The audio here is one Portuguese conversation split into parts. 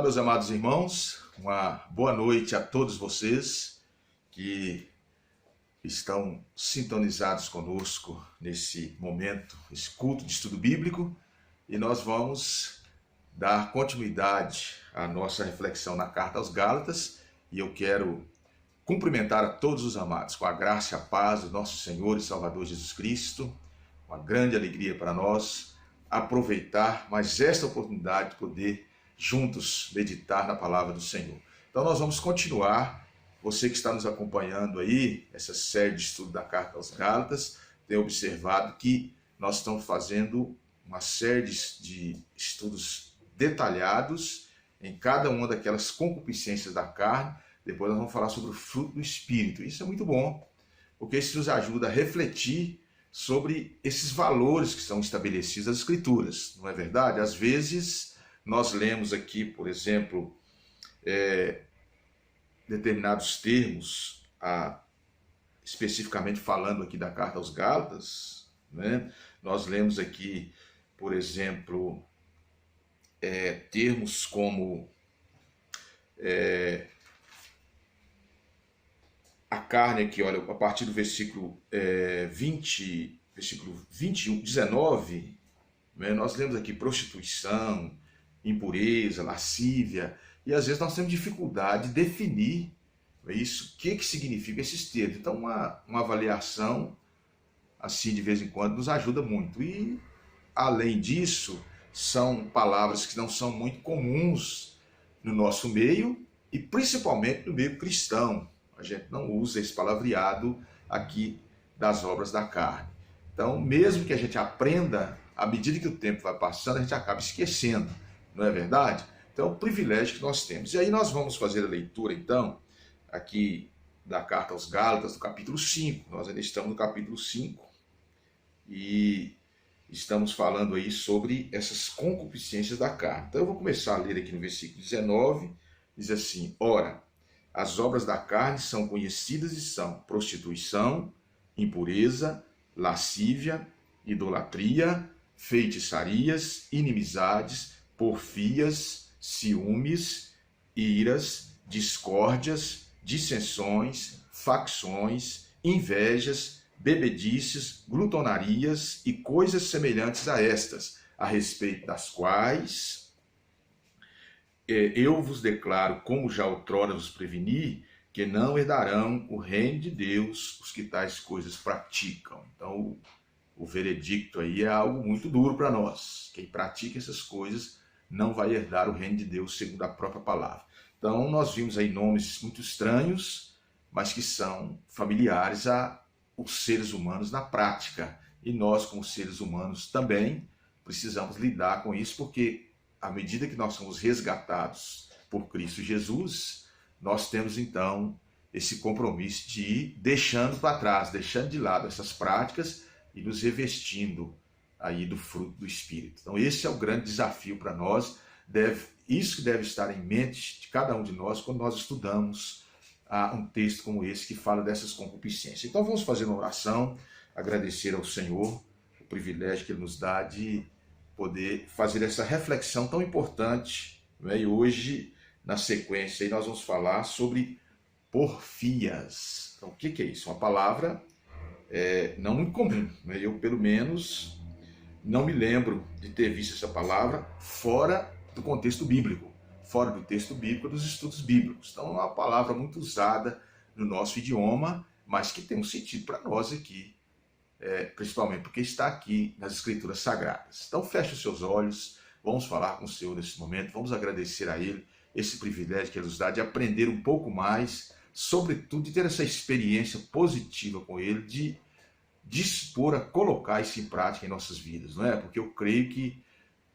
meus amados irmãos, uma boa noite a todos vocês que estão sintonizados conosco nesse momento, esse culto de estudo bíblico, e nós vamos dar continuidade à nossa reflexão na carta aos Gálatas, e eu quero cumprimentar a todos os amados com a graça e a paz do nosso Senhor e Salvador Jesus Cristo. Uma grande alegria para nós aproveitar mais esta oportunidade de poder juntos meditar na palavra do Senhor. Então nós vamos continuar. Você que está nos acompanhando aí, essa série de estudo da carta aos Gálatas, tem observado que nós estamos fazendo uma série de estudos detalhados em cada uma daquelas concupiscências da carne. Depois nós vamos falar sobre o fruto do Espírito. Isso é muito bom, porque isso nos ajuda a refletir sobre esses valores que são estabelecidos nas Escrituras, não é verdade? Às vezes nós lemos aqui, por exemplo, determinados termos, especificamente falando aqui da carta aos Gálatas, né? Nós lemos aqui, por exemplo, termos como a carne aqui, olha, a partir do versículo 21, 19, né, nós lemos aqui prostituição, impureza, lascívia, e às vezes nós temos dificuldade de definir isso, o que significa esses termos. Então uma avaliação, assim, de vez em quando, nos ajuda muito. E, além disso, são palavras que não são muito comuns no nosso meio, e principalmente no meio cristão. A gente não usa esse palavreado aqui das obras da carne. Então, mesmo que a gente aprenda, à medida que o tempo vai passando, a gente acaba esquecendo, não é verdade? Então, é um privilégio que nós temos. E aí nós vamos fazer a leitura, então, aqui da carta aos Gálatas, do capítulo 5. Nós ainda estamos no capítulo 5 e estamos falando aí sobre essas concupiscências da carne. Então, eu vou começar a ler aqui no versículo 19, diz assim: Ora, as obras da carne são conhecidas e são prostituição, impureza, lascívia, idolatria, feitiçarias, inimizades, porfias, ciúmes, iras, discórdias, dissensões, facções, invejas, bebedices, glutonarias e coisas semelhantes a estas, a respeito das quais eu vos declaro, como já outrora vos preveni, que não herdarão o reino de Deus os que tais coisas praticam. Então, o veredicto aí é algo muito duro para nós. Quem pratica essas coisas não vai herdar o reino de Deus, segundo a própria palavra. Então, nós vimos aí nomes muito estranhos, mas que são familiares aos seres humanos na prática. E nós, como seres humanos, também precisamos lidar com isso, porque à medida que nós somos resgatados por Cristo Jesus, nós temos então esse compromisso de ir deixando para trás, deixando de lado essas práticas e nos revestindo aí do fruto do Espírito. Então esse é o grande desafio para nós, isso que deve estar em mente de cada um de nós quando nós estudamos um texto como esse que fala dessas concupiscências. Então vamos fazer uma oração, agradecer ao Senhor o privilégio que Ele nos dá de poder fazer essa reflexão tão importante, né? E hoje, na sequência, aí nós vamos falar sobre porfias. Então, o que é isso? Uma palavra não muito comum, né? Eu, pelo menos, não me lembro de ter visto essa palavra fora do contexto bíblico, fora do texto bíblico, dos estudos bíblicos. Então, é uma palavra muito usada no nosso idioma, mas que tem um sentido para nós aqui, principalmente porque está aqui nas Escrituras Sagradas. Então feche os seus olhos, vamos falar com o Senhor nesse momento, vamos agradecer a Ele esse privilégio que Ele nos dá de aprender um pouco mais, sobretudo de ter essa experiência positiva com Ele, de dispor a colocar isso em prática em nossas vidas, não é? Porque eu creio que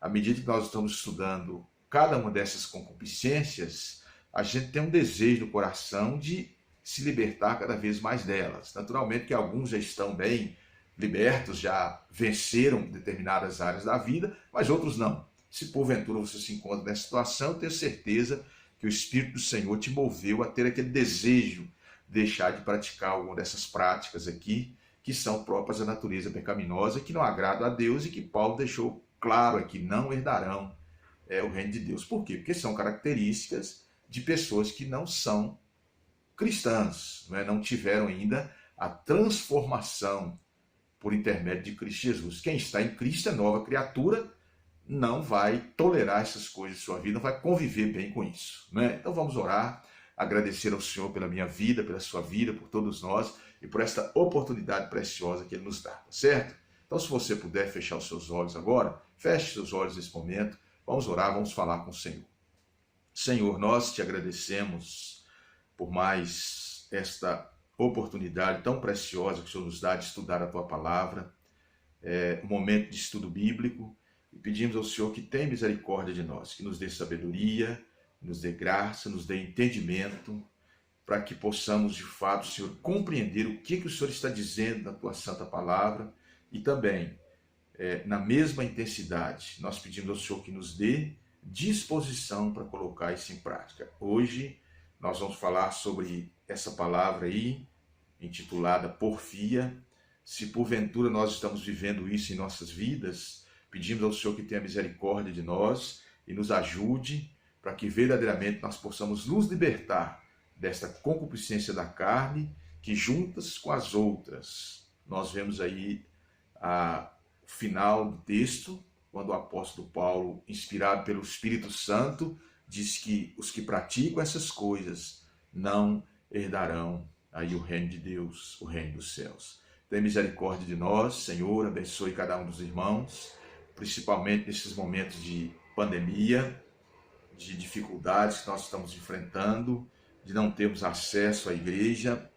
à medida que nós estamos estudando cada uma dessas concupiscências, a gente tem um desejo no coração de se libertar cada vez mais delas. Naturalmente que alguns já estão bem libertos, já venceram determinadas áreas da vida, mas outros não. Se porventura você se encontra nessa situação, eu tenho certeza que o Espírito do Senhor te moveu a ter aquele desejo de deixar de praticar alguma dessas práticas aqui, que são próprias da natureza pecaminosa, que não agradam a Deus e que Paulo deixou claro aqui, não herdarão é o reino de Deus. Por quê? Porque são características de pessoas que não são cristãs, não tiveram ainda a transformação por intermédio de Cristo Jesus. Quem está em Cristo é nova criatura, não vai tolerar essas coisas em sua vida, não vai conviver bem com isso. Então vamos orar, agradecer ao Senhor pela minha vida, pela sua vida, por todos nós e por esta oportunidade preciosa que Ele nos dá, tá certo? Então se você puder fechar os seus olhos agora, feche seus olhos nesse momento, vamos orar, vamos falar com o Senhor. Senhor, nós te agradecemos por mais esta oportunidade tão preciosa que o Senhor nos dá de estudar a Tua Palavra, um momento de estudo bíblico, e pedimos ao Senhor que tenha misericórdia de nós, que nos dê sabedoria, nos dê graça, nos dê entendimento, para que possamos de fato, Senhor, compreender o que o Senhor está dizendo na Tua Santa Palavra, e também, na mesma intensidade, nós pedimos ao Senhor que nos dê disposição para colocar isso em prática. Hoje nós vamos falar sobre essa palavra aí, intitulada porfia. Se porventura nós estamos vivendo isso em nossas vidas, pedimos ao Senhor que tenha misericórdia de nós e nos ajude para que verdadeiramente nós possamos nos libertar desta concupiscência da carne, que juntas com as outras, nós vemos aí o final do texto, quando o apóstolo Paulo, inspirado pelo Espírito Santo, diz que os que praticam essas coisas não herdarão aí o reino de Deus, o reino dos céus. Tenha misericórdia de nós, Senhor, abençoe cada um dos irmãos, principalmente nesses momentos de pandemia, de dificuldades que nós estamos enfrentando, de não termos acesso à igreja,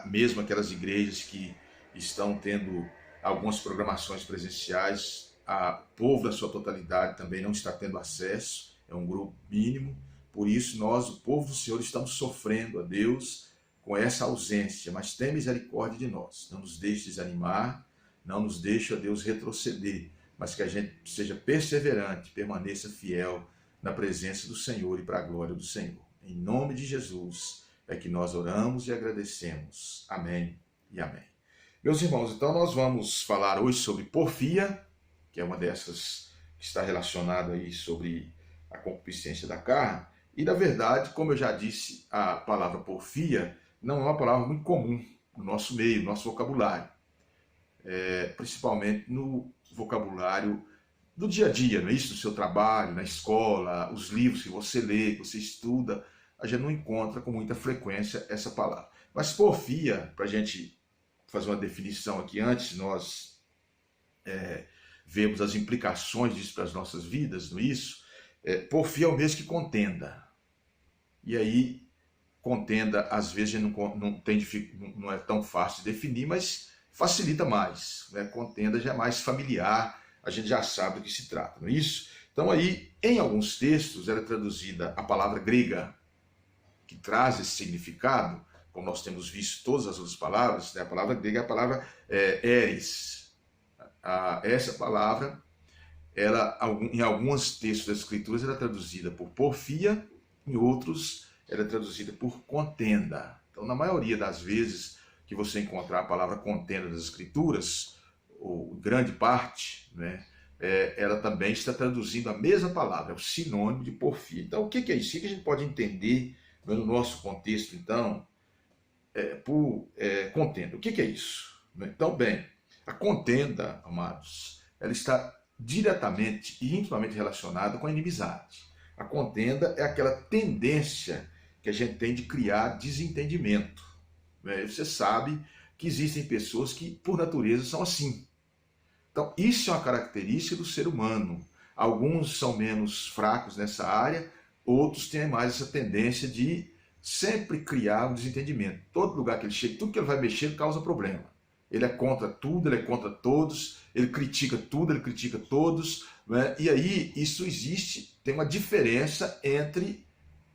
mesmo aquelas igrejas que estão tendo algumas programações presenciais, o povo na sua totalidade também não está tendo acesso, é um grupo mínimo, por isso nós, o povo do Senhor, estamos sofrendo a Deus com essa ausência, mas tem misericórdia de nós, não nos deixe desanimar, não nos deixe, a Deus, retroceder, mas que a gente seja perseverante, permaneça fiel na presença do Senhor e para a glória do Senhor. Em nome de Jesus é que nós oramos e agradecemos. Amém e amém. Meus irmãos, então nós vamos falar hoje sobre porfia, que é uma dessas que está relacionada aí sobre a concupiscência da carne. E na verdade, como eu já disse, a palavra porfia não é uma palavra muito comum no nosso meio, no nosso vocabulário. Principalmente no vocabulário do dia a dia, não é isso? Do seu trabalho, na escola, os livros que você lê, que você estuda, a gente não encontra com muita frequência essa palavra. Mas porfia, para a gente fazer uma definição aqui antes de nós vermos as implicações disso para as nossas vidas, não é isso? Porfia é o mesmo que contenda. E aí, contenda, às vezes, não é tão fácil de definir, mas facilita mais. Contenda já é mais familiar, a gente já sabe do que se trata, não é isso? Então aí, em alguns textos, era traduzida a palavra grega, que traz esse significado, como nós temos visto todas as outras palavras, a palavra grega é a palavra eris. Essa palavra, em alguns textos das Escrituras, era traduzida por porfia, em outros, era traduzida por contenda. Então, na maioria das vezes que você encontrar a palavra contenda das Escrituras, ou grande parte, ela também está traduzindo a mesma palavra, é o sinônimo de porfia. Então, o que é isso? O que a gente pode entender no nosso contexto, então, por contenda? O que é isso? Então, bem, a contenda, amados, ela está diretamente e intimamente relacionada com a inimizade. A contenda é aquela tendência que a gente tem de criar desentendimento. Você sabe que existem pessoas que, por natureza, são assim. Então, isso é uma característica do ser humano. Alguns são menos fracos nessa área, outros têm mais essa tendência de sempre criar um desentendimento. Todo lugar que ele chega, tudo que ele vai mexer causa problema. Ele é contra tudo, ele é contra todos, ele critica tudo, ele critica todos. E aí, isso existe, tem uma diferença entre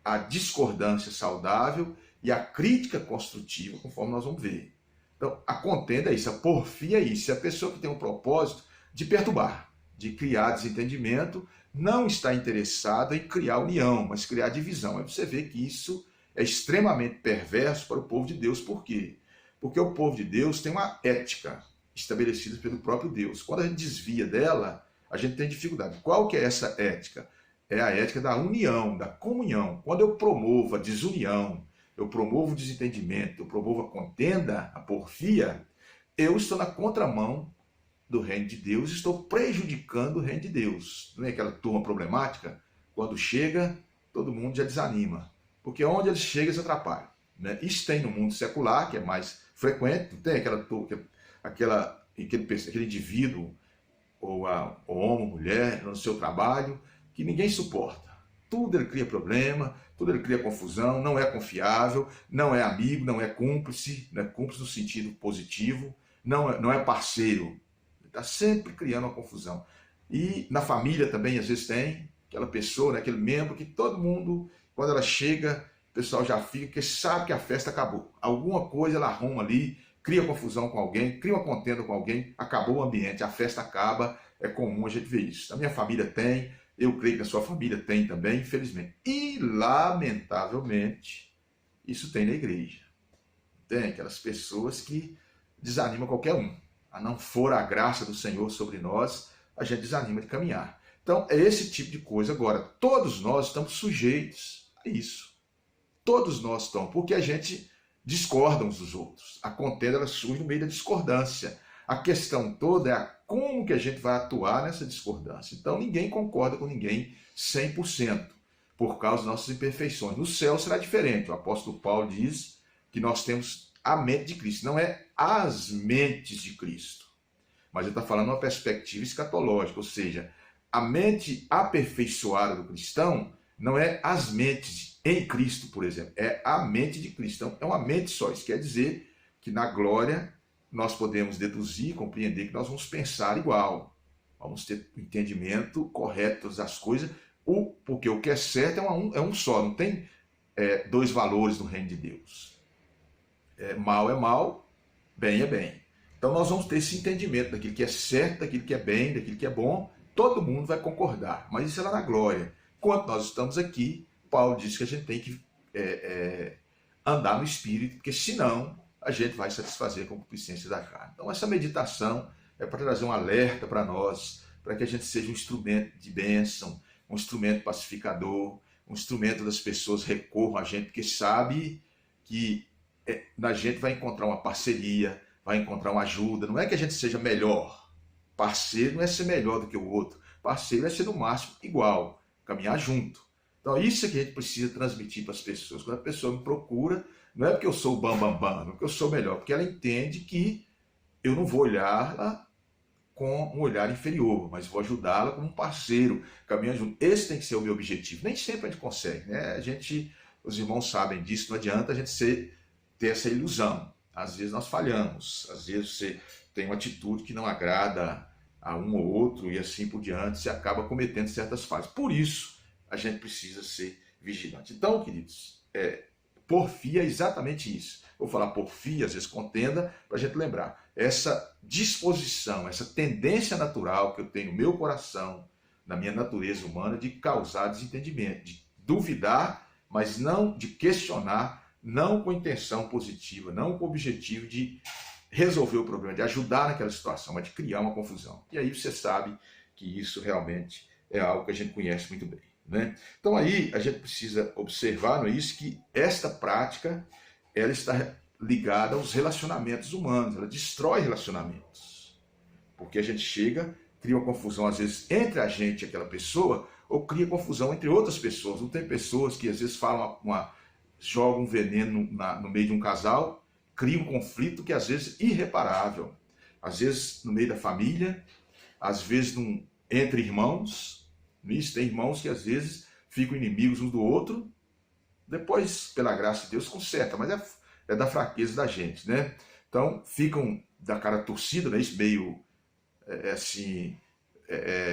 a discordância saudável e a crítica construtiva, conforme nós vamos ver. Então, a contenda é isso, a porfia é isso, é a pessoa que tem um propósito de perturbar, de criar desentendimento, não está interessada em criar união, mas criar divisão. Aí você vê que isso é extremamente perverso para o povo de Deus. Por quê? Porque o povo de Deus tem uma ética estabelecida pelo próprio Deus. Quando a gente desvia dela, a gente tem dificuldade. Qual que é essa ética? É a ética da união, da comunhão. Quando eu promovo a desunião, eu promovo o desentendimento, eu promovo a contenda, a porfia, eu estou na contramão do reino de Deus, estou prejudicando o reino de Deus. Não é aquela turma problemática? Quando chega, todo mundo já desanima. Porque onde eles chegam, eles atrapalham. Né? Isso tem no mundo secular, que é mais frequente, tem aquele indivíduo, ou homem, mulher, no seu trabalho, que ninguém suporta. Tudo ele cria problema, tudo ele cria confusão, não é confiável, não é amigo, não é cúmplice no sentido positivo, não é parceiro. Está sempre criando uma confusão. E na família também, às vezes, tem aquela pessoa, né, aquele membro que todo mundo, quando ela chega, o pessoal já fica, porque sabe que a festa acabou. Alguma coisa ela arruma ali, cria confusão com alguém, cria uma contenda com alguém, acabou o ambiente, a festa acaba, é comum a gente ver isso. Na minha família tem, eu creio que na sua família tem também, infelizmente. E, lamentavelmente, isso tem na igreja. Tem aquelas pessoas que desanimam qualquer um. A não for a graça do Senhor sobre nós, a gente desanima de caminhar. Então, é esse tipo de coisa. Agora, todos nós estamos sujeitos a isso. Todos nós estamos, porque a gente discorda uns dos outros. A contenda ela surge no meio da discordância. A questão toda é como que a gente vai atuar nessa discordância. Então, ninguém concorda com ninguém 100%, por causa das nossas imperfeições. No céu será diferente. O apóstolo Paulo diz que nós temos a mente de Cristo, não é as mentes de Cristo. Mas ele está falando uma perspectiva escatológica, ou seja, a mente aperfeiçoada do cristão não é as mentes em Cristo, por exemplo, é a mente de Cristo. Então, é uma mente só. Isso quer dizer que na glória nós podemos deduzir, compreender que nós vamos pensar igual, vamos ter o entendimento correto das coisas, porque o que é certo é um só, não tem dois valores no reino de Deus. Mal é mal, bem é bem. Então nós vamos ter esse entendimento daquilo que é certo, daquilo que é bem, daquilo que é bom, todo mundo vai concordar, mas isso é lá na glória. Enquanto nós estamos aqui, Paulo diz que a gente tem que andar no Espírito, porque senão a gente vai satisfazer a concupiscência da carne. Então essa meditação é para trazer um alerta para nós, para que a gente seja um instrumento de bênção, um instrumento pacificador, um instrumento das pessoas recorram a gente, porque sabe que na gente vai encontrar uma parceria, vai encontrar uma ajuda. Não é que a gente seja melhor. Parceiro não é ser melhor do que o outro. Parceiro é ser no máximo igual, caminhar junto. Então isso é que a gente precisa transmitir para as pessoas. Quando a pessoa me procura, não é porque eu sou o bambambam, não é porque eu sou melhor, porque ela entende que eu não vou olhá-la com um olhar inferior, mas vou ajudá-la como um parceiro, caminhar junto. Esse tem que ser o meu objetivo. Nem sempre a gente consegue, né? Os irmãos sabem disso, não adianta a gente ter essa ilusão. Às vezes nós falhamos, às vezes você tem uma atitude que não agrada a um ou outro e assim por diante, você acaba cometendo certas falhas. Por isso, a gente precisa ser vigilante. Então, queridos, porfia é exatamente isso. Vou falar porfia, às vezes contenda, para a gente lembrar. Essa disposição, essa tendência natural que eu tenho no meu coração, na minha natureza humana, de causar desentendimento, de duvidar, mas não de questionar, não com intenção positiva, não com o objetivo de resolver o problema, de ajudar naquela situação, mas de criar uma confusão. E aí você sabe que isso realmente é algo que a gente conhece muito bem. Né? Então aí a gente precisa observar, não é isso, que esta prática ela está ligada aos relacionamentos humanos, ela destrói relacionamentos. Porque a gente chega, cria uma confusão às vezes entre a gente e aquela pessoa, ou cria confusão entre outras pessoas. Não tem pessoas que às vezes jogam um veneno no meio de um casal, cria um conflito que às vezes é irreparável. Às vezes no meio da família, às vezes entre irmãos. Isso, tem irmãos que às vezes ficam inimigos um do outro, depois, pela graça de Deus, conserta, mas é da fraqueza da gente, né? Então, ficam da cara torcida, né? Isso meio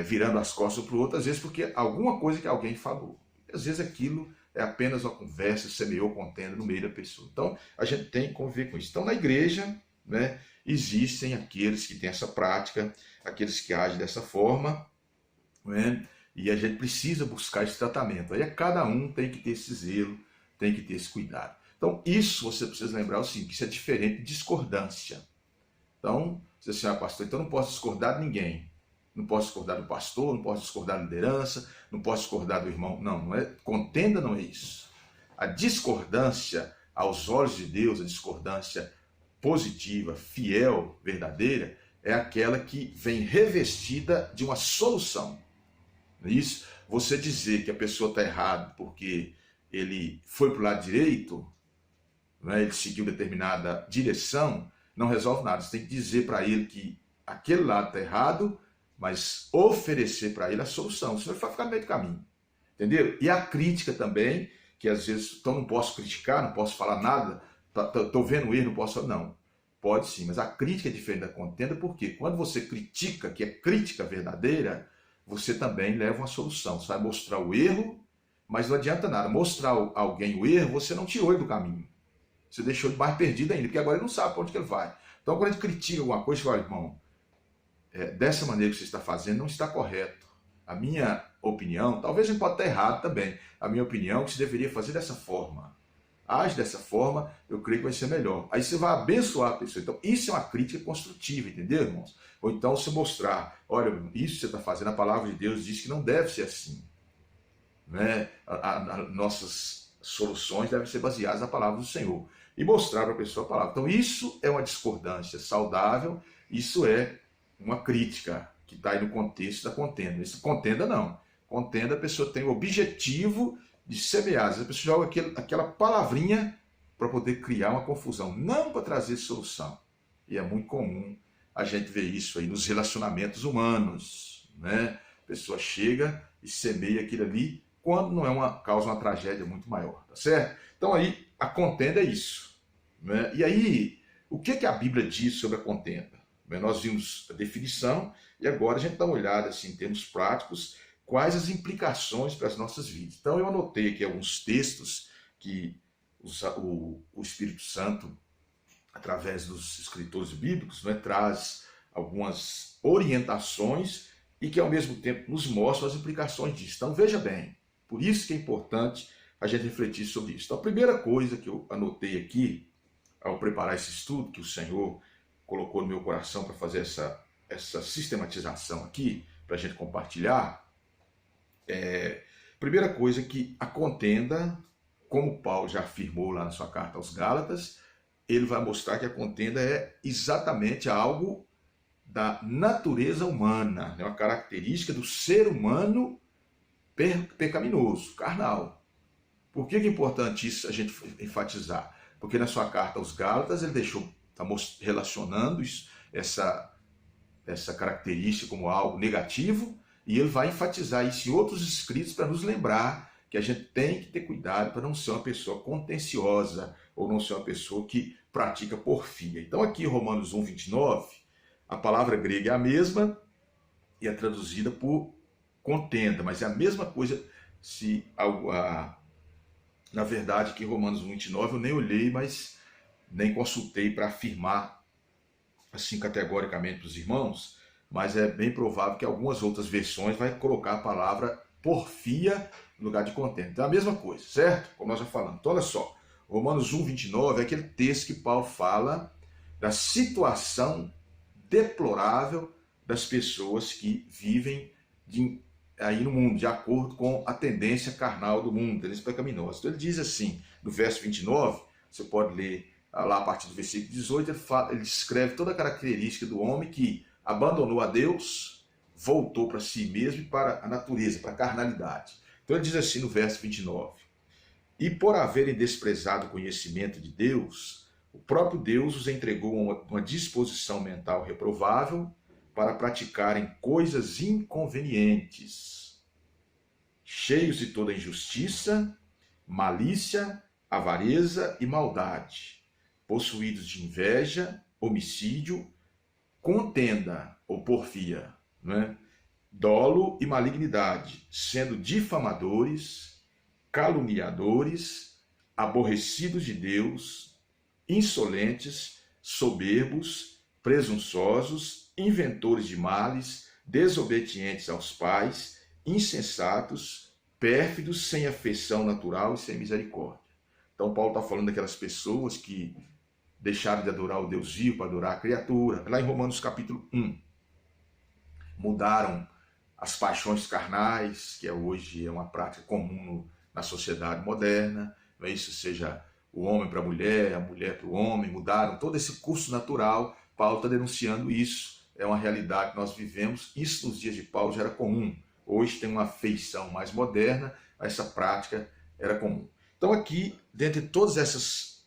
virando as costas um para o outro, às vezes porque alguma coisa que alguém falou. Às vezes aquilo é apenas uma conversa, semeou contenda no meio da pessoa. Então, a gente tem que conviver com isso. Então, na igreja, né, existem aqueles que têm essa prática, aqueles que agem dessa forma, né? E a gente precisa buscar esse tratamento. Aí cada um tem que ter esse zelo, tem que ter esse cuidado. Então, isso você precisa lembrar o seguinte, que isso é diferente de discordância. Então, você diz assim, pastor, então não posso discordar de ninguém. não posso discordar do pastor, não posso discordar da liderança, não posso discordar do irmão. Não, não é, contenda não é isso. A discordância, aos olhos de Deus, a discordância positiva, fiel, verdadeira, é aquela que vem revestida de uma solução. Isso, você dizer que a pessoa está errada porque ele foi para o lado direito, né, ele seguiu determinada direção, não resolve nada. Você tem que dizer para ele que aquele lado está errado, mas oferecer para ele a solução, senão ele vai ficar no meio do caminho. Entendeu? E a crítica também, que às vezes, então não posso criticar, não posso falar nada, estou vendo o erro, não posso falar, não. Pode sim, mas a crítica é diferente da contenda, porque quando você critica, que é crítica verdadeira, você também leva uma solução. Você vai mostrar o erro, mas não adianta nada. Mostrar a alguém o erro, você não tirou ele do caminho. Você deixou ele mais perdido ainda, porque agora ele não sabe para onde que ele vai. Então, quando a gente critica alguma coisa, você fala, irmão, dessa maneira que você está fazendo não está correto. A minha opinião, talvez a gente pode estar errado também, a minha opinião é que você deveria fazer dessa forma. Age dessa forma, eu creio que vai ser melhor. Aí você vai abençoar a pessoa. Então, isso é uma crítica construtiva, entendeu, irmãos? Ou então você mostrar, olha, isso que você está fazendo, a palavra de Deus diz que não deve ser assim. Né? Nossas soluções devem ser baseadas na palavra do Senhor. E mostrar para a pessoa a palavra. Então, isso é uma discordância saudável, isso é uma crítica que está aí no contexto da contenda. Isso, contenda não. Contenda, a pessoa tem o objetivo de semear. Às vezes a pessoa joga aquela palavrinha para poder criar uma confusão, não para trazer solução. E é muito comum a gente ver isso aí nos relacionamentos humanos. Né? A pessoa chega e semeia aquilo ali, quando não é causa uma tragédia muito maior. Tá certo? Então aí, a contenda é isso. Né? E aí, o que a Bíblia diz sobre a contenda? Nós vimos a definição e agora a gente dá uma olhada assim, em termos práticos, quais as implicações para as nossas vidas. Então eu anotei aqui alguns textos que o Espírito Santo, através dos escritores bíblicos, né, traz algumas orientações e que ao mesmo tempo nos mostram as implicações disso. Então veja bem, por isso que é importante a gente refletir sobre isso. Então a primeira coisa que eu anotei aqui, ao preparar esse estudo, que o Senhor colocou no meu coração para fazer essa sistematização aqui, para a gente compartilhar, primeira coisa que a contenda, como Paulo já afirmou lá na sua carta aos Gálatas, ele vai mostrar que a contenda é exatamente algo da natureza humana, né? Uma característica do ser humano pecaminoso, carnal. Por que é importante isso a gente enfatizar? Porque na sua carta aos Gálatas ele está relacionando essa característica como algo negativo, e ele vai enfatizar isso em outros escritos para nos lembrar que a gente tem que ter cuidado para não ser uma pessoa contenciosa ou não ser uma pessoa que pratica porfia. Então aqui em Romanos 1, 29, a palavra grega é a mesma e é traduzida por contenda, mas é a mesma coisa na verdade aqui em Romanos 1, 29 eu nem olhei, mas nem consultei para afirmar assim categoricamente para os irmãos, mas é bem provável que algumas outras versões vai colocar a palavra porfia no lugar de contenda. Então é a mesma coisa, certo? Como nós já falamos. Então olha só, Romanos 1, 29 é aquele texto que Paulo fala da situação deplorável das pessoas que vivem aí no mundo, de acordo com a tendência carnal do mundo, tendência pecaminosa. Então ele diz assim, no verso 29, você pode ler lá a partir do versículo 18, ele descreve toda a característica do homem que abandonou a Deus, voltou para si mesmo e para a natureza, para a carnalidade. Então ele diz assim no verso 29, e por haverem desprezado o conhecimento de Deus, o próprio Deus os entregou a uma disposição mental reprovável para praticarem coisas inconvenientes, cheios de toda injustiça, malícia, avareza e maldade, possuídos de inveja, homicídio, contenda ou porfia, né? Dolo e malignidade, sendo difamadores, caluniadores, aborrecidos de Deus, insolentes, soberbos, presunçosos, inventores de males, desobedientes aos pais, insensatos, pérfidos, sem afeição natural e sem misericórdia. Então Paulo está falando daquelas pessoas que deixaram de adorar o Deus vivo para adorar a criatura. Lá em Romanos capítulo 1, mudaram as paixões carnais, que hoje é uma prática comum na sociedade moderna, não é isso? Seja o homem para a mulher para o homem, mudaram todo esse curso natural. Paulo está denunciando isso, é uma realidade que nós vivemos, isso nos dias de Paulo já era comum. Hoje tem uma feição mais moderna, essa prática era comum. Então aqui, dentre todas essas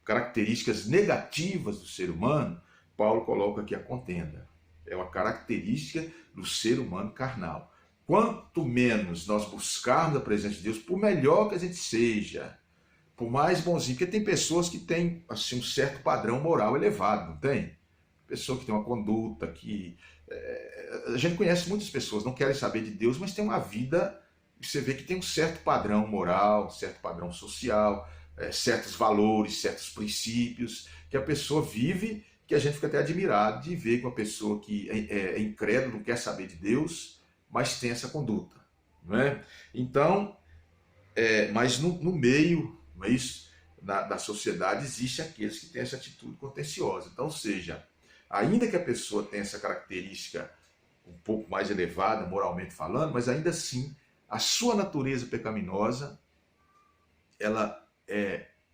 características negativas do ser humano, Paulo coloca aqui a contenda. É uma característica do ser humano carnal. Quanto menos nós buscarmos a presença de Deus, por melhor que a gente seja, por mais bonzinho, porque tem pessoas que têm assim, um certo padrão moral elevado, não tem? Pessoa que tem uma conduta que... a gente conhece muitas pessoas, não querem saber de Deus, mas tem uma vida, você vê que tem um certo padrão moral, um certo padrão social, certos valores, certos princípios, que a pessoa vive, que a gente fica até admirado de ver que uma pessoa que é incrédula, não quer saber de Deus, mas tem essa conduta, não é? Então, mas no meio, não é isso? Da sociedade existe aqueles que têm essa atitude contenciosa. Então, ou seja, ainda que a pessoa tenha essa característica um pouco mais elevada, moralmente falando, mas ainda assim, a sua natureza pecaminosa, ela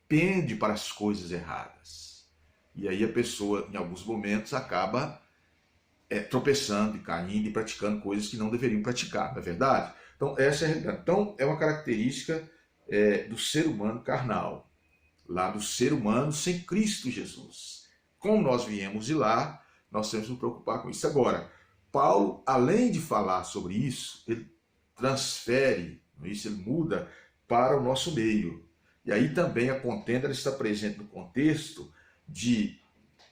pende para as coisas erradas. E aí a pessoa, em alguns momentos, acaba tropeçando e caindo e praticando coisas que não deveriam praticar, não é verdade? Então, essa é a realidade. Então, é uma característica do ser humano carnal, lá do ser humano sem Cristo Jesus. Como nós viemos de lá, nós temos que nos preocupar com isso. Agora, Paulo, além de falar sobre isso, ele transfere, isso, ele muda para o nosso meio. E aí também a contenda está presente no contexto de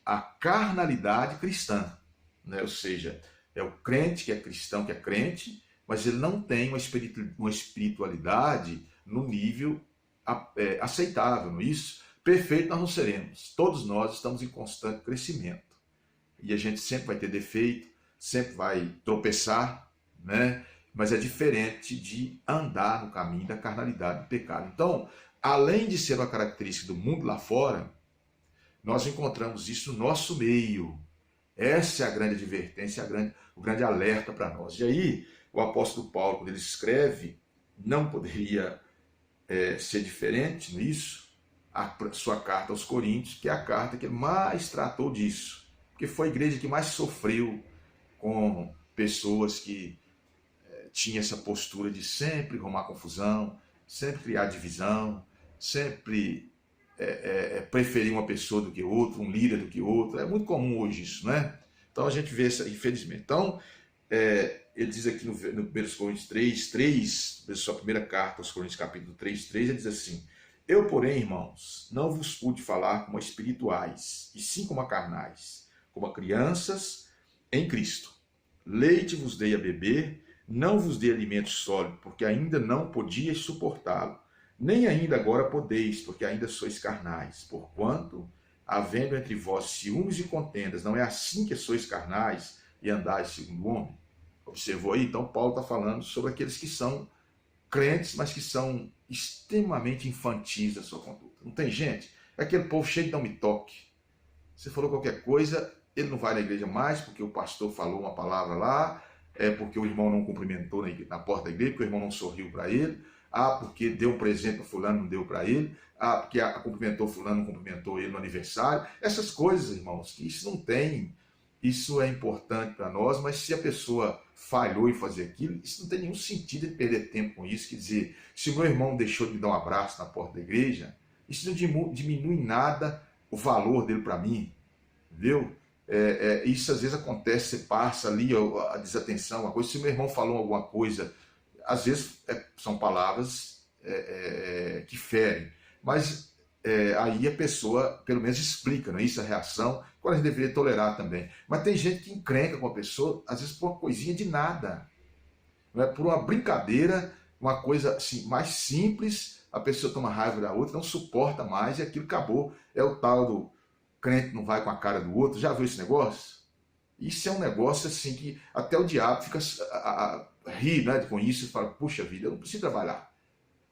a carnalidade cristã, né? Ou seja, é o crente que é cristão, que é crente, mas ele não tem uma espiritualidade no nível aceitável, não é isso? Perfeito nós não seremos. Todos nós estamos em constante crescimento. E a gente sempre vai ter defeito, sempre vai tropeçar, né? Mas é diferente de andar no caminho da carnalidade do pecado. Então, além de ser uma característica do mundo lá fora, nós encontramos isso no nosso meio. Essa é a grande advertência, o grande alerta para nós. E aí, o apóstolo Paulo, quando ele escreve, não poderia ser diferente nisso, a sua carta aos Coríntios, que é a carta que ele mais tratou disso, porque foi a igreja que mais sofreu com pessoas que tinham essa postura de sempre arrumar confusão, sempre criar divisão, sempre preferir uma pessoa do que outra, um líder do que outro. É muito comum hoje isso, né? Então a gente vê isso, infelizmente. Então, ele diz aqui no 1 Coríntios 3, sua primeira carta aos Coríntios, capítulo 3, ele diz assim: eu, porém, irmãos, não vos pude falar como a espirituais, e sim como a carnais, como a crianças em Cristo. Leite vos dei a beber, não vos dei alimento sólido, porque ainda não podíeis suportá-lo. Nem ainda agora podeis, porque ainda sois carnais. Porquanto, havendo entre vós ciúmes e contendas, não é assim que sois carnais e andais segundo o homem? Observou aí? Então, Paulo está falando sobre aqueles que são crentes, mas que são extremamente infantis da sua conduta. Não tem gente? É aquele povo cheio de não me toque. Você falou qualquer coisa, ele não vai na igreja mais, porque o pastor falou uma palavra lá, porque o irmão não cumprimentou na porta da igreja, porque o irmão não sorriu para ele, porque deu um presente para fulano, não deu para ele, porque cumprimentou fulano, não cumprimentou ele no aniversário. Essas coisas, irmãos, que isso não tem, isso é importante para nós, mas se a pessoa falhou em fazer aquilo, isso não tem nenhum sentido de perder tempo com isso. Quer dizer, se o meu irmão deixou de me dar um abraço na porta da igreja, isso não diminui em nada o valor dele para mim, entendeu? Isso às vezes acontece, você passa ali a desatenção, uma coisa. Se meu irmão falou alguma coisa, às vezes são palavras que ferem, mas aí a pessoa pelo menos explica, não é isso? A reação, quando a gente deveria tolerar também. Mas tem gente que encrenca com a pessoa, às vezes por uma coisinha de nada, não é? Por uma brincadeira, uma coisa assim, mais simples, a pessoa toma raiva da outra, não suporta mais e aquilo acabou. É o tal do crente não vai com a cara do outro. Já viu esse negócio? Isso é um negócio assim que até o diabo fica ri, né, com isso e fala: puxa vida, eu não preciso trabalhar.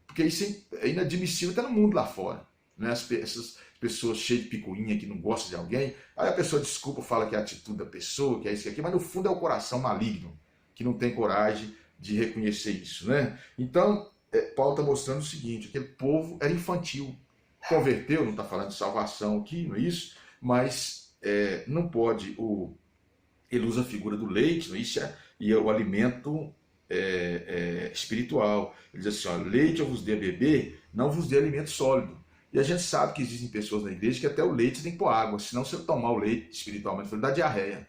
Porque isso é inadmissível até no mundo lá fora. Né? Essas pessoa cheia de picuinha que não gosta de alguém, aí a pessoa desculpa, fala que é a atitude da pessoa, que é isso e aquilo, mas no fundo é o coração maligno, que não tem coragem de reconhecer isso, né? Então, Paulo está mostrando o seguinte, aquele povo era infantil, converteu, não está falando de salvação aqui, não é isso? Mas não pode, ele usa a figura do leite, não é isso? E é o alimento espiritual. Ele diz assim, ó, leite eu vos dei a beber, não vos dei alimento sólido. E a gente sabe que existem pessoas na igreja que até o leite você tem que pôr água, senão se eu tomar o leite espiritualmente, ele dá diarreia,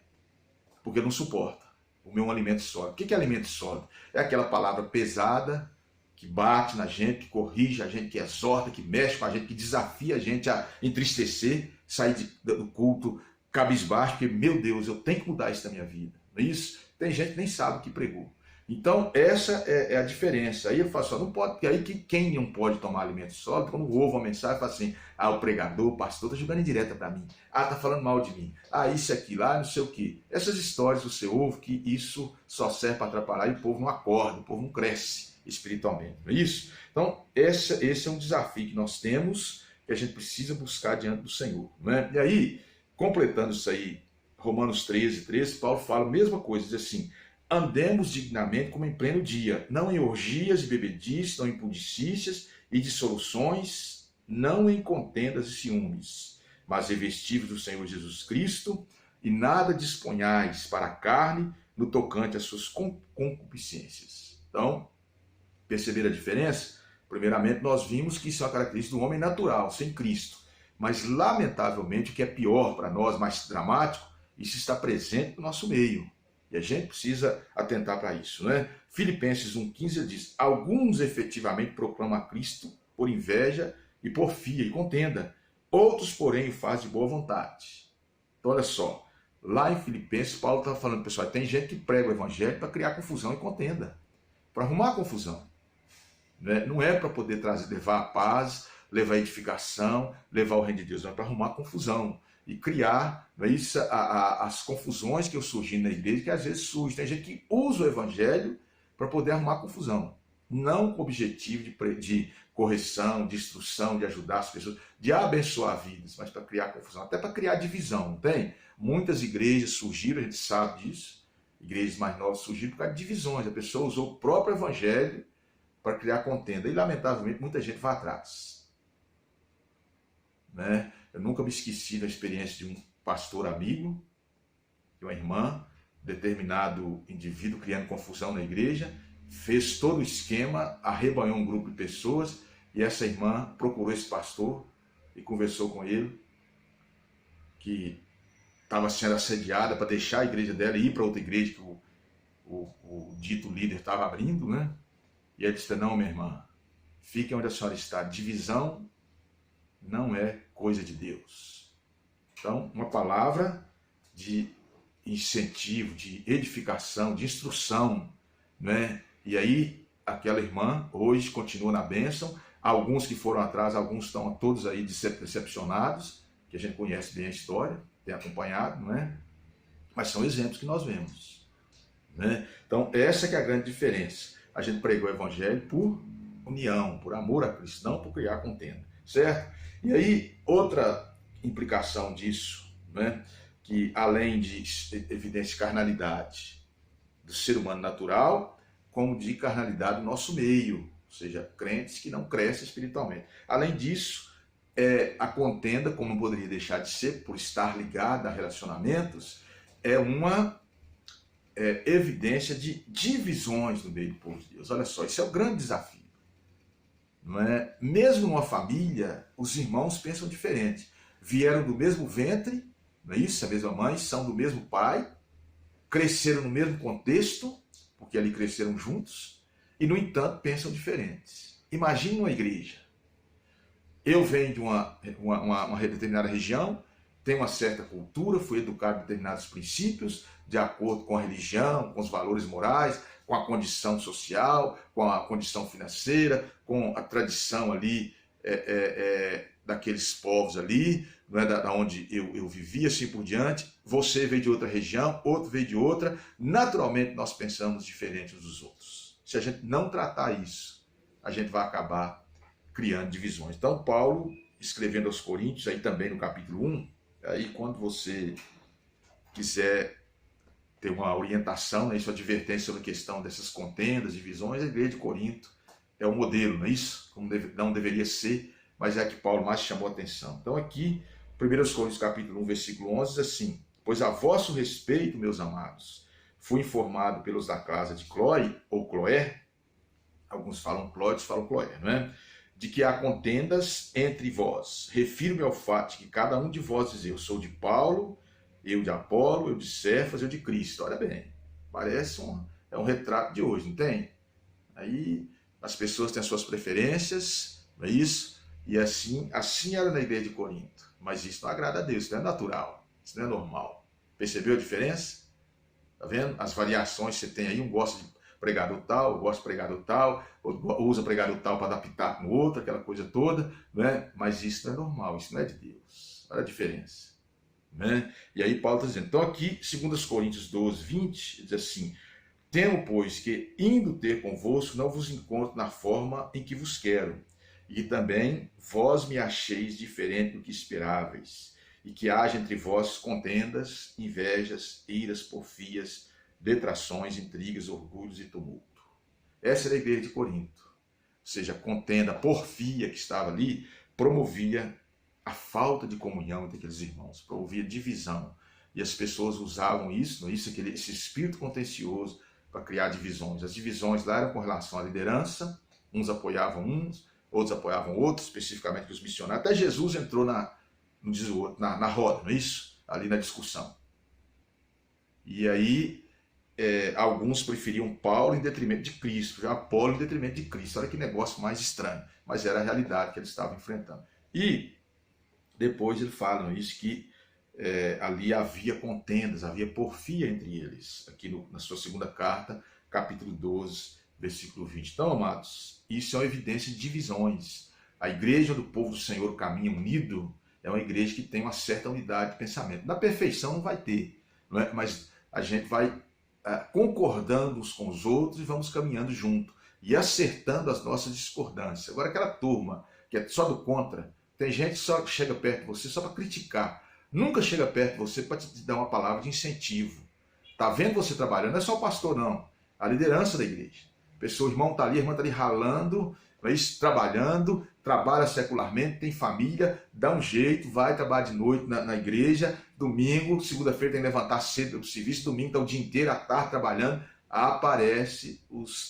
porque não suporta. O meu alimento sólido. O que é alimento sólido? É aquela palavra pesada, que bate na gente, que corrige a gente, que exorta, que mexe com a gente, que desafia a gente a entristecer, sair do culto cabisbaixo, porque, meu Deus, eu tenho que mudar isso da minha vida. Não é isso? Tem gente que nem sabe o que pregou. Então, essa é a diferença. Aí eu falo assim, não pode, porque aí quem não pode tomar alimento sólido, quando ouve uma mensagem, fala assim, o pregador, o pastor, está jogando indireta para mim. Tá falando mal de mim. Isso aqui, lá, não sei o quê. Essas histórias você ouve que isso só serve para atrapalhar e o povo não acorda, o povo não cresce espiritualmente. Não é isso? Então, esse é um desafio que nós temos, que a gente precisa buscar diante do Senhor. Não é? E aí, completando isso aí, Romanos 13, Paulo fala a mesma coisa, diz assim, andemos dignamente como em pleno dia, não em orgias e bebedices, não em pudicícias e dissoluções, não em contendas e ciúmes, mas revestivos do Senhor Jesus Cristo, e nada disponhais para a carne no tocante às suas concupiscências. Então, perceber a diferença? Primeiramente, nós vimos que isso é uma característica do homem natural, sem Cristo. Mas, lamentavelmente, o que é pior para nós, mais dramático, isso está presente no nosso meio. E a gente precisa atentar para isso, né? Filipenses 1,15 diz, alguns efetivamente proclamam a Cristo por inveja e porfia e contenda. Outros, porém, o fazem de boa vontade. Então, olha só. Lá em Filipenses, Paulo está falando, pessoal, tem gente que prega o evangelho para criar confusão e contenda. Para arrumar confusão. Não é para poder levar a paz, levar a edificação, levar o reino de Deus. Não é para arrumar confusão. E criar isso, as confusões que eu surgi na igreja, que às vezes surgem. Tem gente que usa o evangelho para poder arrumar confusão. Não com o objetivo de correção, de instrução, de ajudar as pessoas, de abençoar vidas, mas para criar confusão, até para criar divisão, não tem? Muitas igrejas surgiram, a gente sabe disso, igrejas mais novas surgiram por causa de divisões. A pessoa usou o próprio evangelho para criar contenda. E, lamentavelmente, muita gente vai atrás. Né? Eu nunca me esqueci da experiência de um pastor amigo, de uma irmã, determinado indivíduo criando confusão na igreja, fez todo o esquema, arrebanhou um grupo de pessoas, e essa irmã procurou esse pastor e conversou com ele, que estava sendo assediada para deixar a igreja dela e ir para outra igreja que o dito líder estava abrindo, né? E ela disse, não, minha irmã, fique onde a senhora está. Divisão não é coisa de Deus. Então, uma palavra de incentivo, de edificação, de instrução, né? E aí, aquela irmã hoje continua na bênção. Alguns que foram atrás, alguns estão todos aí decepcionados, que a gente conhece bem a história, tem acompanhado, não é? Mas são exemplos que nós vemos, né? Então, essa que é a grande diferença. A gente pregou o evangelho por união, por amor a Cristo, não por criar contenda, certo? E aí, outra implicação disso, né, que além de evidência de carnalidade do ser humano natural, como de carnalidade do nosso meio, ou seja, crentes que não crescem espiritualmente. Além disso, a contenda, como não poderia deixar de ser, por estar ligada a relacionamentos, é uma evidência de divisões no meio do povo de Deus. Olha só, isso é o grande desafio. Não é? Mesmo numa família, os irmãos pensam diferente. Vieram do mesmo ventre, não é isso? A mesma mãe, são do mesmo pai, cresceram no mesmo contexto, porque ali cresceram juntos, e no entanto pensam diferentes. Imagine uma igreja. Eu venho de uma determinada região, tenho uma certa cultura, fui educado em determinados princípios, de acordo com a religião, com os valores morais, com a condição social, com a condição financeira, com a tradição ali daqueles povos ali, não é, da onde eu vivia, assim por diante. Você veio de outra região, outro veio de outra. Naturalmente, nós pensamos diferente uns dos outros. Se a gente não tratar isso, a gente vai acabar criando divisões. Então, Paulo escrevendo aos Coríntios, aí também no capítulo 1, aí quando você quiser ter uma orientação, né, isso, advertência sobre a questão dessas contendas, divisões, a igreja de Corinto é o modelo, não é isso? Como não deveria ser, mas é a que Paulo mais chamou a atenção. Então aqui, 1 Coríntios capítulo 1, versículo 11, diz assim: pois a vosso respeito, meus amados, fui informado pelos da casa de Cloé, ou Cloé, alguns falam Clói, outros falam Cloé, não é? De que há contendas entre vós. Refiro-me ao fato de que cada um de vós diz: eu sou de Paulo, eu de Apolo, eu de Cefas, eu de Cristo. Olha bem, parece é um retrato de hoje, não tem? Aí as pessoas têm as suas preferências, não é isso? E assim era na igreja de Corinto. Mas isso não agrada a Deus, isso não é natural, isso não é normal. Percebeu a diferença? Tá vendo? As variações que você tem aí, um gosta de pregador tal, gosta de pregador tal, usa pregador tal para adaptar com outro, aquela coisa toda, né? Mas isso não é normal, isso não é de Deus. Olha a diferença. Né? E aí Paulo está dizendo, então aqui, 2 Coríntios 12, 20, diz assim: temo, pois, que indo ter convosco, não vos encontro na forma em que vos quero, e também vós me acheis diferente do que esperáveis, e que haja entre vós contendas, invejas, iras, porfias, detrações, intrigas, orgulhos e tumulto. Essa era a igreja de Corinto. Ou seja, a contenda, a porfia que estava ali, promovia a falta de comunhão entre aqueles irmãos, promovia divisão. E as pessoas usavam isso, esse espírito contencioso, para criar divisões. As divisões lá eram com relação à liderança, uns apoiavam uns, outros apoiavam outros, especificamente os missionários. Até Jesus entrou na roda, não é isso? Ali na discussão. E aí, alguns preferiam Paulo em detrimento de Cristo, já Apolo em detrimento de Cristo. Olha que negócio mais estranho, mas era a realidade que eles estavam enfrentando. E depois ele fala, não é isso, que ali havia contendas, havia porfia entre eles, aqui na sua segunda carta, capítulo 12, versículo 20. Então, amados, isso é uma evidência de divisões. A igreja do povo do Senhor, o caminho unido, é uma igreja que tem uma certa unidade de pensamento. Na perfeição não vai ter, não é? Mas a gente vai concordando uns com os outros e vamos caminhando junto e acertando as nossas discordâncias. Agora, aquela turma que é só do contra, tem gente que só chega perto de você só para criticar. Nunca chega perto de você para te dar uma palavra de incentivo. Tá vendo você trabalhando? Não é só o pastor, não. A liderança da igreja. O irmão está ali, a irmã está ali ralando, mas trabalhando, trabalha secularmente, tem família, dá um jeito, vai trabalhar de noite na igreja, domingo, segunda-feira tem que levantar cedo para o serviço, domingo está o dia inteiro, à tarde trabalhando. Aparece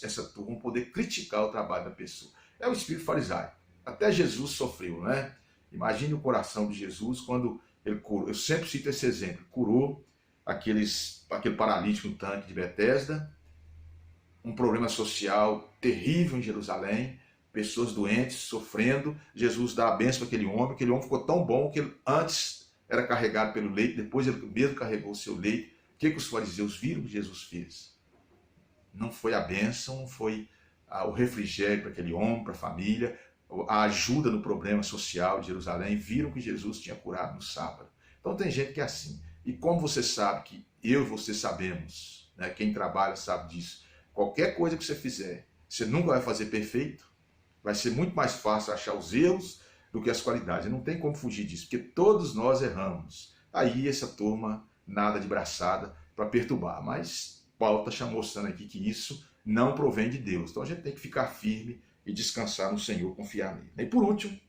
essa turma poder criticar o trabalho da pessoa. É o espírito farisaico. Até Jesus sofreu, né? Imagine o coração de Jesus quando ele curou. Eu sempre cito esse exemplo. Curou aquele paralítico no tanque de Betesda, um problema social terrível em Jerusalém, pessoas doentes, sofrendo. Jesus dá a bênção para aquele homem ficou tão bom que ele antes era carregado pelo leito, depois ele mesmo carregou o seu leito. O que os fariseus viram que Jesus fez? Não foi a bênção, não foi o refrigério para aquele homem, para a família, a ajuda no problema social de Jerusalém, viram que Jesus tinha curado no sábado. Então tem gente que é assim. E como você sabe que eu e você sabemos, né, quem trabalha sabe disso, qualquer coisa que você fizer, você nunca vai fazer perfeito, vai ser muito mais fácil achar os erros do que as qualidades. Não tem como fugir disso, porque todos nós erramos. Aí essa turma nada de braçada para perturbar. Mas Paulo está mostrando aqui que isso não provém de Deus. Então a gente tem que ficar firme e descansar no Senhor, confiar nele. E por último,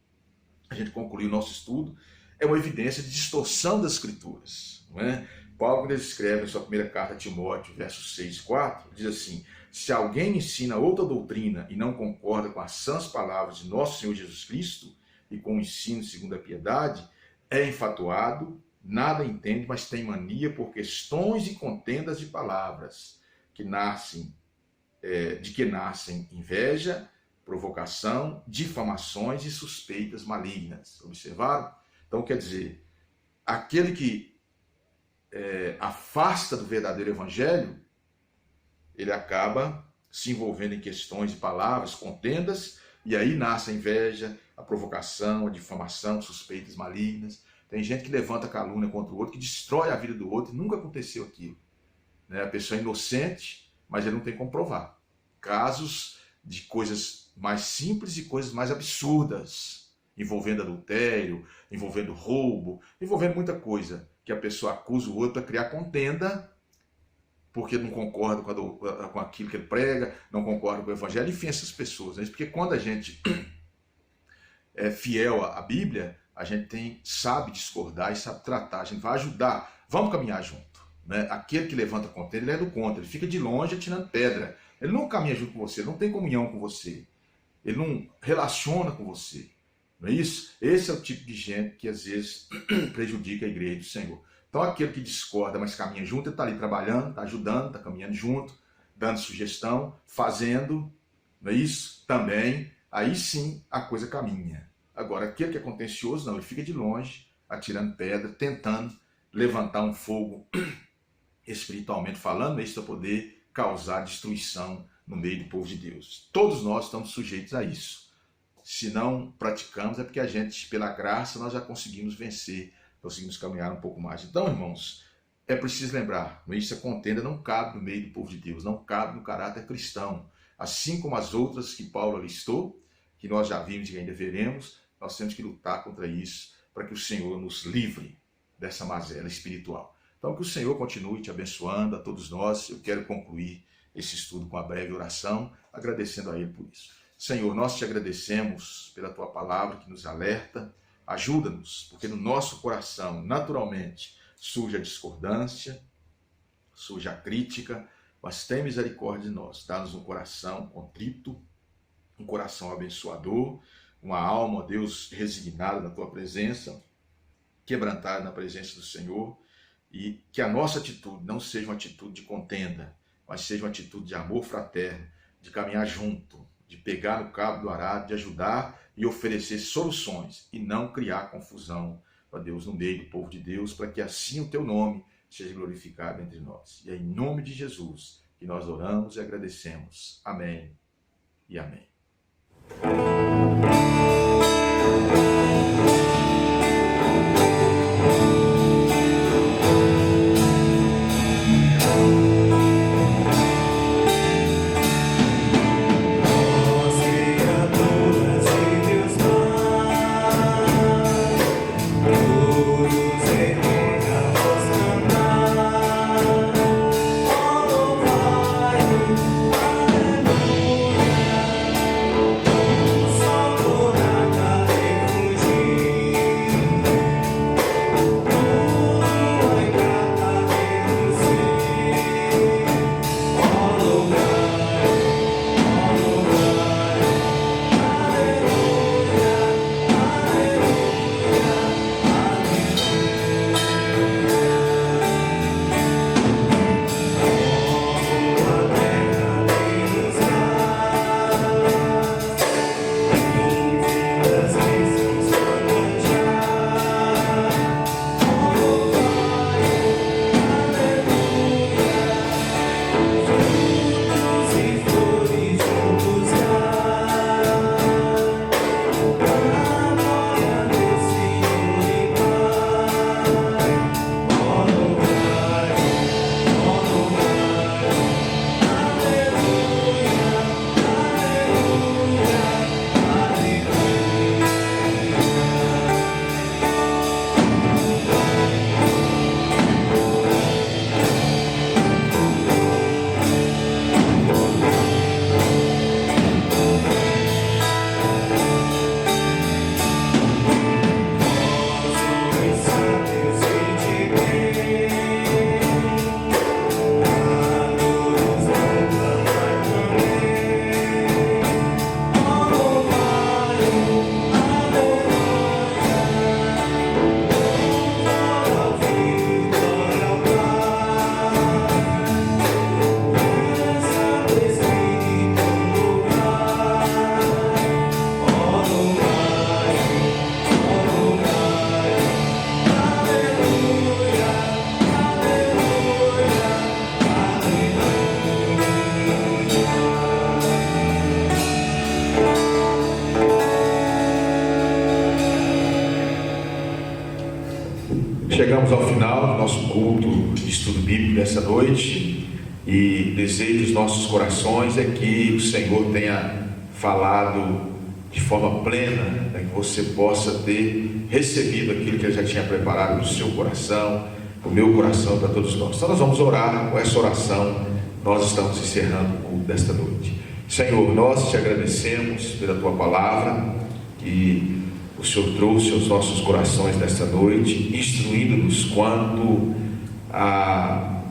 a gente concluiu o nosso estudo, é uma evidência de distorção das Escrituras. Não é? Paulo, quando ele escreve em sua primeira carta a Timóteo, versos 6 e 4, diz assim: se alguém ensina outra doutrina e não concorda com as sãs palavras de nosso Senhor Jesus Cristo e com o ensino segundo a piedade, é enfatuado, nada entende, mas tem mania por questões e contendas de palavras, de que nascem inveja, provocação, difamações e suspeitas malignas. Observaram? Então, quer dizer, aquele que afasta do verdadeiro evangelho, ele acaba se envolvendo em questões de palavras, contendas, e aí nasce a inveja, a provocação, a difamação, suspeitas malignas. Tem gente que levanta calúnia contra o outro, que destrói a vida do outro, e nunca aconteceu aquilo. Né? A pessoa é inocente, mas ele não tem como provar. Casos de coisas mais simples e coisas mais absurdas. envolvendo adultério, envolvendo roubo, envolvendo muita coisa, que a pessoa acusa o outro para criar contenda, porque não concorda com aquilo que ele prega, não concorda com o evangelho, enfim, essas pessoas. Né? Porque quando a gente é fiel à Bíblia, a gente sabe discordar e sabe tratar, a gente vai ajudar, vamos caminhar junto. Né? Aquele que levanta contenda, ele é do contra, ele fica de longe atirando pedra. Ele não caminha junto com você, ele não tem comunhão com você, ele não relaciona com você. Não é isso? Esse é o tipo de gente que às vezes prejudica a igreja do Senhor. Então aquele que discorda, mas caminha junto, ele está ali trabalhando, está ajudando, está caminhando junto, dando sugestão, fazendo, não é isso? Também, aí sim a coisa caminha. Agora, aquele que é contencioso, não, ele fica de longe, atirando pedra, tentando levantar um fogo, espiritualmente falando, isso para poder causar destruição no meio do povo de Deus. Todos nós estamos sujeitos a isso. Se não praticamos, é porque a gente, pela graça, nós já conseguimos vencer, conseguimos caminhar um pouco mais. Então, irmãos, é preciso lembrar, isso a contenda não cabe no meio do povo de Deus, não cabe no caráter cristão. Assim como as outras que Paulo listou, que nós já vimos e ainda veremos, nós temos que lutar contra isso, para que o Senhor nos livre dessa mazela espiritual. Então, que o Senhor continue te abençoando, a todos nós. Eu quero concluir esse estudo com a breve oração, agradecendo a Ele por isso. Senhor, nós te agradecemos pela Tua palavra que nos alerta. Ajuda-nos, porque no nosso coração, naturalmente, surge a discordância, surge a crítica, mas tem misericórdia de nós. Dá-nos um coração contrito, um coração abençoador, uma alma, ó Deus, resignada na Tua presença, quebrantada na presença do Senhor, e que a nossa atitude não seja uma atitude de contenda, mas seja uma atitude de amor fraterno, de caminhar junto, de pegar no cabo do arado, de ajudar e oferecer soluções, e não criar confusão, ó Deus, no meio do povo de Deus, para que assim o Teu nome seja glorificado entre nós. E é em nome de Jesus que nós oramos e agradecemos. Amém e amém. Chegamos ao final do nosso culto de estudo bíblico dessa noite, e o desejo dos nossos corações é que o Senhor tenha falado de forma plena, para que você possa ter recebido aquilo que Ele já tinha preparado no seu coração, no meu coração, para todos nós. Então nós vamos orar com essa oração. Nós estamos encerrando o culto desta noite. Senhor, nós te agradecemos pela Tua palavra que o Senhor trouxe aos nossos corações nesta noite, instruindo-nos quanto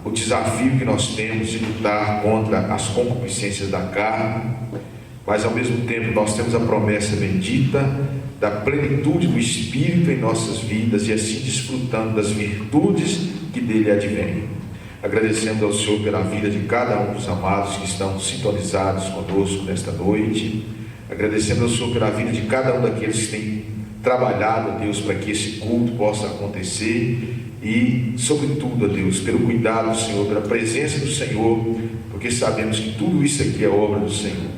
o desafio que nós temos de lutar contra as concupiscências da carne, mas ao mesmo tempo nós temos a promessa bendita da plenitude do Espírito em nossas vidas e assim desfrutando das virtudes que dele advêm. Agradecendo ao Senhor pela vida de cada um dos amados que estão sintonizados conosco nesta noite, agradecendo ao Senhor pela vida de cada um daqueles que têm trabalhado, a Deus, para que esse culto possa acontecer e, sobretudo, a Deus, pelo cuidado do Senhor, pela presença do Senhor, porque sabemos que tudo isso aqui é obra do Senhor,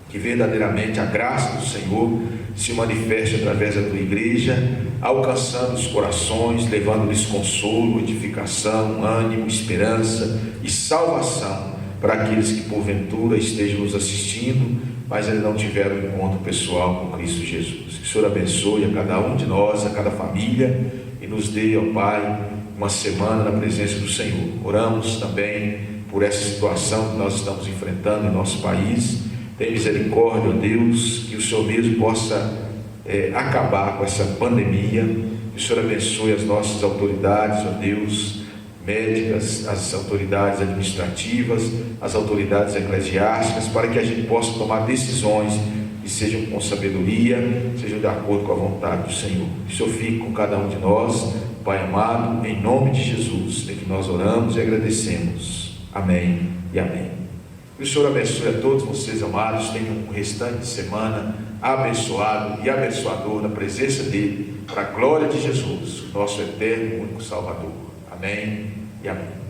que verdadeiramente a graça do Senhor se manifeste através da tua igreja, alcançando os corações, levando-lhes consolo, edificação, ânimo, esperança e salvação para aqueles que porventura estejam nos assistindo, mas ainda não tiveram um encontro pessoal com Cristo Jesus. Que o Senhor abençoe a cada um de nós, a cada família, e nos dê, ó Pai, uma semana na presença do Senhor. Oramos também por essa situação que nós estamos enfrentando em nosso país. Tem misericórdia, ó Deus, que o Senhor mesmo possa acabar com essa pandemia. Que o Senhor abençoe as nossas autoridades, ó Deus, médicas, as autoridades administrativas, as autoridades eclesiásticas, para que a gente possa tomar decisões que sejam com sabedoria, sejam de acordo com a vontade do Senhor. Que o Senhor fique com cada um de nós, Pai amado, em nome de Jesus, é que nós oramos e agradecemos. Amém e amém. Que o Senhor abençoe a todos vocês, amados. Tenham um restante de semana abençoado e abençoador na presença dEle, para a glória de Jesus, nosso eterno e único Salvador. Amém e amém.